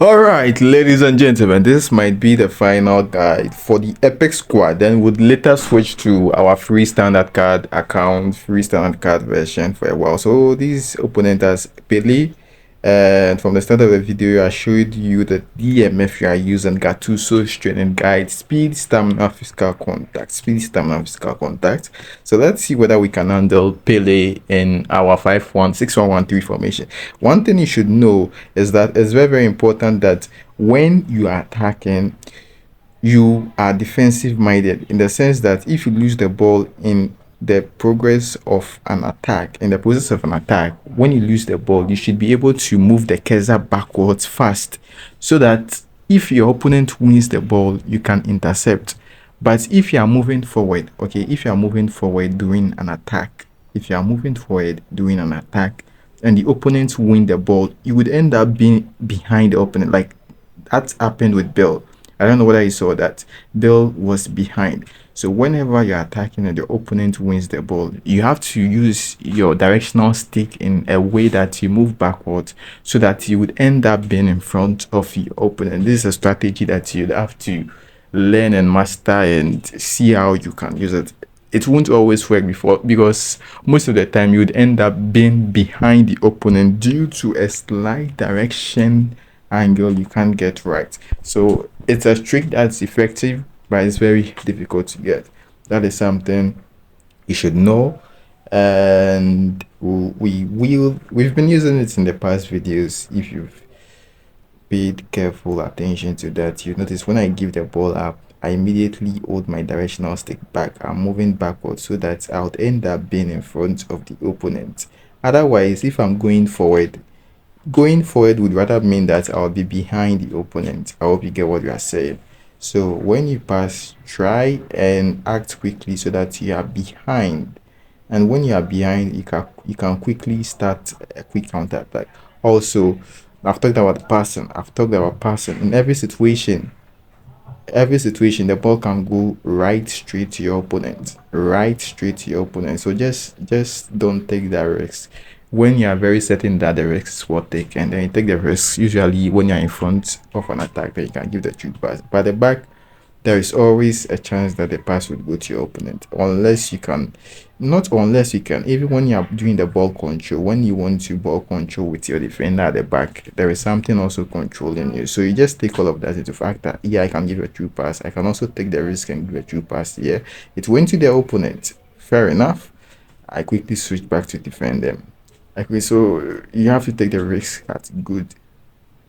Alright, ladies and gentlemen, this might be the final guide for the Epic squad. Then we'd later switch to our free standard card account, free standard card version for a while. So this opponent has Pele, and from the start of the video, I showed you the DMF you are using Gattuso training guide, speed, stamina, physical contact, speed, stamina, physical contact. So let's see whether we can handle Pele in our 5-1-6-1-1-3 formation. One thing you should know is that it's very, very important that when you are attacking, you are defensive minded, in the sense that if you lose the ball in the progress of an attack, in the process of an attack, when you lose the ball, you should be able to move the cursor backwards fast, so that if your opponent wins the ball, you can intercept. But if you are moving forward, okay, if you are moving forward during an attack, if you are moving forward during an attack and the opponent win the ball, you would end up being behind the opponent. Like that happened with Bill. I don't know whether you saw that. Bill was behind. So whenever you're attacking and the opponent wins the ball, you have to use your directional stick in a way that you move backwards, so that you would end up being in front of your opponent. This is a strategy that you'd have to learn and master and see how you can use it. It won't always work before, because most of the time you would end up being behind the opponent due to a slight direction angle you can't get right. So it's a trick that's effective, but it's very difficult to get. That is something you should know, and we've been using it in the past videos. If you've paid careful attention to that, you notice when I give the ball up, I immediately hold my directional stick back. I'm moving backwards so that I'll end up being in front of the opponent. Otherwise, if I'm going forward would rather mean that I'll be behind the opponent. I hope you get what you are saying. So when you pass, try and act quickly so that you are behind. And when you are behind, you can quickly start a quick counter attack. Also, I've talked about passing. I've talked about passing. In every situation, the ball can go right straight to your opponent. Right straight to your opponent. So just don't take that risk. When you are very certain that the risk is worth taking, and then you take the risk, usually when you're in front of an attack, then you can give the truth pass. By the back, there is always a chance that the pass would go to your opponent, unless you can, not unless you can, even when you are doing the ball control, when you want to ball control with your defender at the back, there is something also controlling you. So you just take all of that into factor. Yeah, I can give a true pass. I can also take the risk and give a true pass. Yeah, it went to the opponent. Fair enough. I quickly switch back to defend them. Okay, so you have to take the risk at good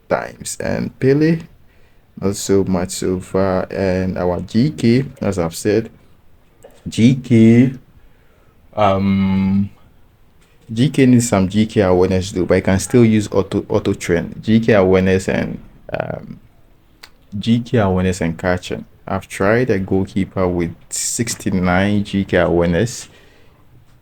times. And Pele, not so much so far. And our GK, as I've said, GK, GK needs some GK awareness though, but I can still use auto train, GK awareness and GK awareness and catching. I've tried a goalkeeper with 69 GK awareness.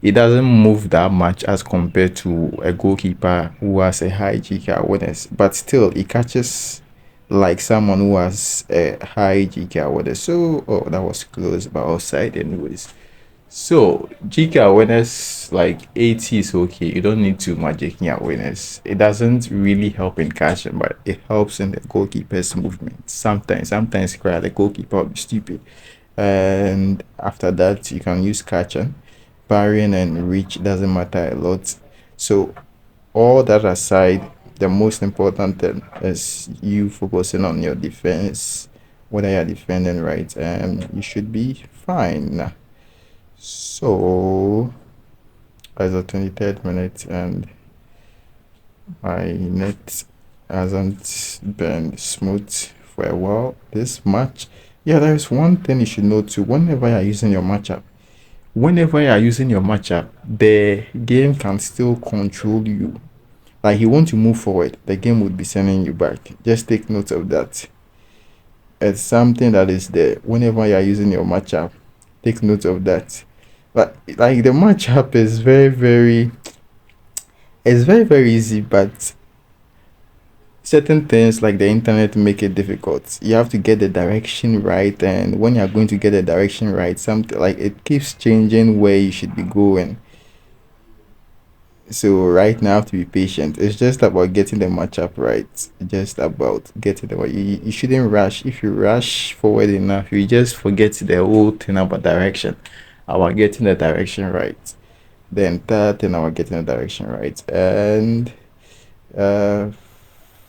It doesn't move that much as compared to a goalkeeper who has a high GK awareness, but still it catches like someone who has a high GK awareness. So, oh, that was close, but outside anyways. So GK awareness like 80 is okay. You don't need too much GK awareness. It doesn't really help in catching, but it helps in the goalkeeper's movement. Sometimes cry the goalkeeper will be stupid. And after that, you can use catching, parrying and reach doesn't matter a lot. So all that aside, the most important thing is you focusing on your defense. Whether you're defending right, you should be fine. So as a 23rd minute, and my net hasn't been smooth for a while this match. Yeah, there is one thing you should know too. Whenever you're using your matchup, the game can still control you. Like you want to move forward, the game would be sending you back. Just take note of that. It's something that is there. Whenever you're using your matchup, take note of that. But like the matchup is very easy, but certain things like the internet make it difficult. You have to get the direction right, and when you're going to get the direction right, something like it keeps changing where you should be going. So right now, I have to be patient. It's just about getting the matchup right. Just about getting the right. You shouldn't rush. If you rush forward enough, you just forget the whole thing about direction, about getting the direction right. The entire thing about getting the direction right. And uh,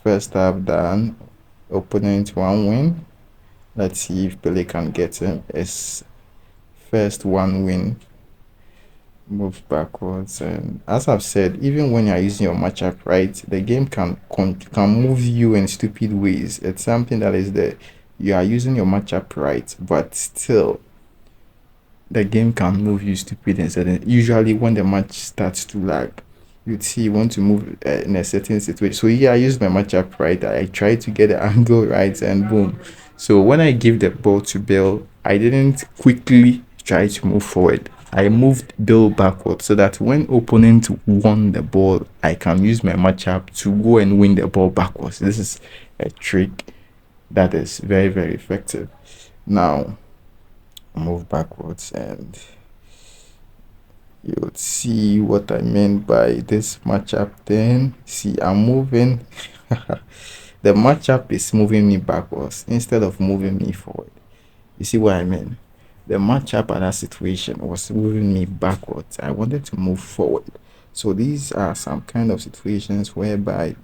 first half done. Opponent one win. Let's see if Pele can get him. His first one win. Move backwards, and as I've said, even when you're using your matchup right, the game can move you in stupid ways. It's something that is there. You are using your matchup right, but still the game can move you stupid and certain. Usually when the match starts to lag, you'd see you want to move in a certain situation. So yeah, I used my matchup right. I tried to get the angle right, and boom. So when I give the ball to Bill, I didn't quickly try to move forward. I moved Bill backward so that when opponent won the ball, I can use my matchup to go and win the ball backwards. This is a trick that is very, very effective. Now move backwards, and you would see what I meant by this matchup. Then see, I'm moving. The matchup is moving me backwards instead of moving me forward. You see what I mean? The matchup at that situation was moving me backwards. I wanted to move forward. So these are some kind of situations whereby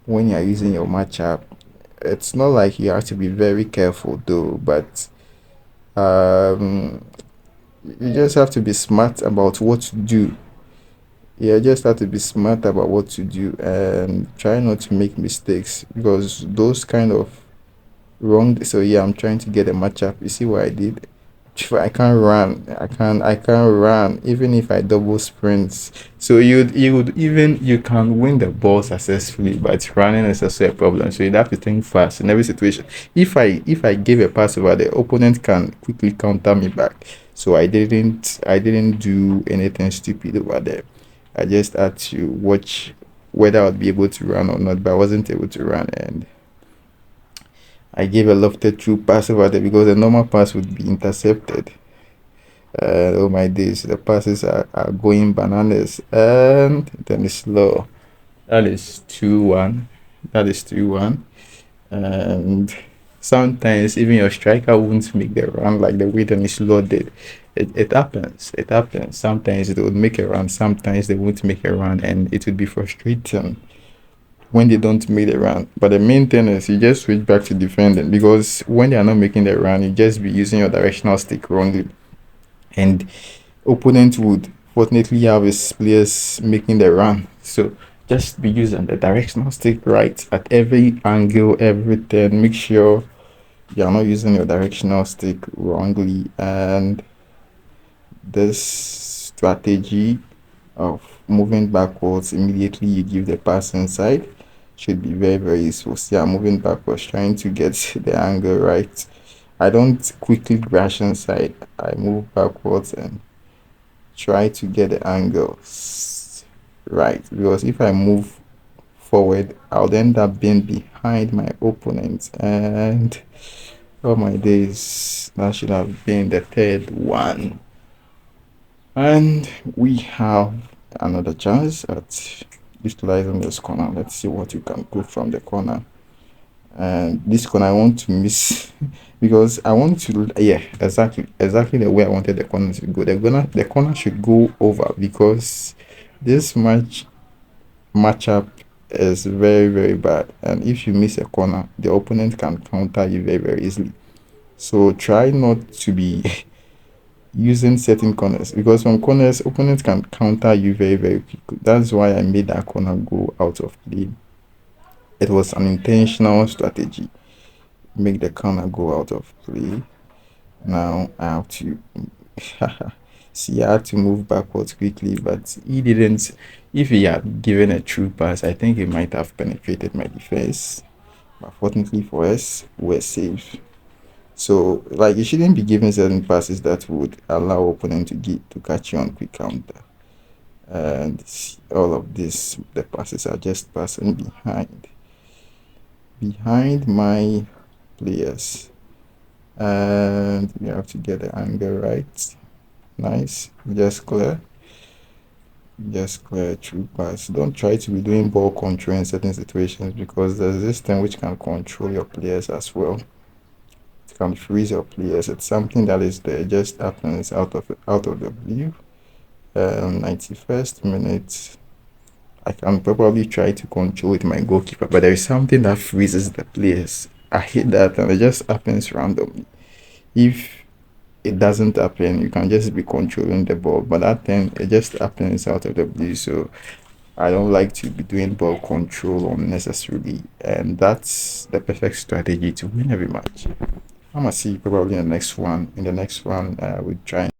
when you're using your matchup, it's not like you have to be very careful though, but um you just have to be smart about what to do. Yeah, just have to be smart about what to do and try not to make mistakes, because those kind of wrong. So yeah, I'm trying to get a matchup. You see what I did? If I can't run. I can't run even if I double sprints. So you can win the ball successfully, but running is also a problem. So you'd have to think fast in every situation. If I give a pass over, the opponent can quickly counter me back. So I didn't do anything stupid over there. I just had to watch whether I'd be able to run or not, but I wasn't able to run, and I gave a lofted through pass over there because the normal pass would be intercepted. Oh my days, the passes are going bananas, and then it's slow. That is 2-1. That is 2-1. And sometimes even your striker won't make the run like the way Dennis Law did. It happens. It happens. Sometimes they would make a run, sometimes they won't make a run, and it would be frustrating when they don't make the run. But the main thing is you just switch back to defending, because when they are not making the run, you just be using your directional stick wrongly. And opponent would fortunately have his players making the run. So just be using the directional stick right at every angle, every turn. Make sure you are not using your directional stick wrongly. And this strategy of moving backwards immediately you give the pass inside should be very, very useful. See, I'm moving backwards, trying to get the angle right. I don't quickly crash inside. I move backwards and try to get the angles right, because if I move forward, I'll end up being behind my opponent. And oh my days, that should have been the third one. And we have another chance at utilizing this corner. Let's see what you can go from the corner. And this corner I want to miss because I want to, yeah, exactly the way I wanted the corner to go. The corner should go over, because this matchup is very, very bad, and if you miss a corner, the opponent can counter you very, very easily. So try not to be using certain corners, because from corners opponents can counter you very, very quickly. That's why I made that corner go out of play. It was an intentional strategy. Make the corner go out of play. Now I have to see, I had to move backwards quickly, but he didn't. If he had given a true pass, I think he might have penetrated my defense. But fortunately for us, we're safe. So, like, you shouldn't be giving certain passes that would allow opponent to catch you on quick counter. And all of this, the passes are just passing behind my players, and we have to get the angle right. Nice, just clear. just clear through pass. Don't try to be doing ball control in certain situations because there's this thing which can control your players as well. It can freeze your players. It's something that is there, just happens out of the blue. 91st minute. I can probably try to control with my goalkeeper, but there is something that freezes the players. I hate that, and it just happens randomly. If it doesn't happen, you can just be controlling the ball, but that thing it just happens out of the blue. So I don't like to be doing ball control unnecessarily, and that's the perfect strategy to win every match. I'm gonna see you probably in the next one. In the next one, we try.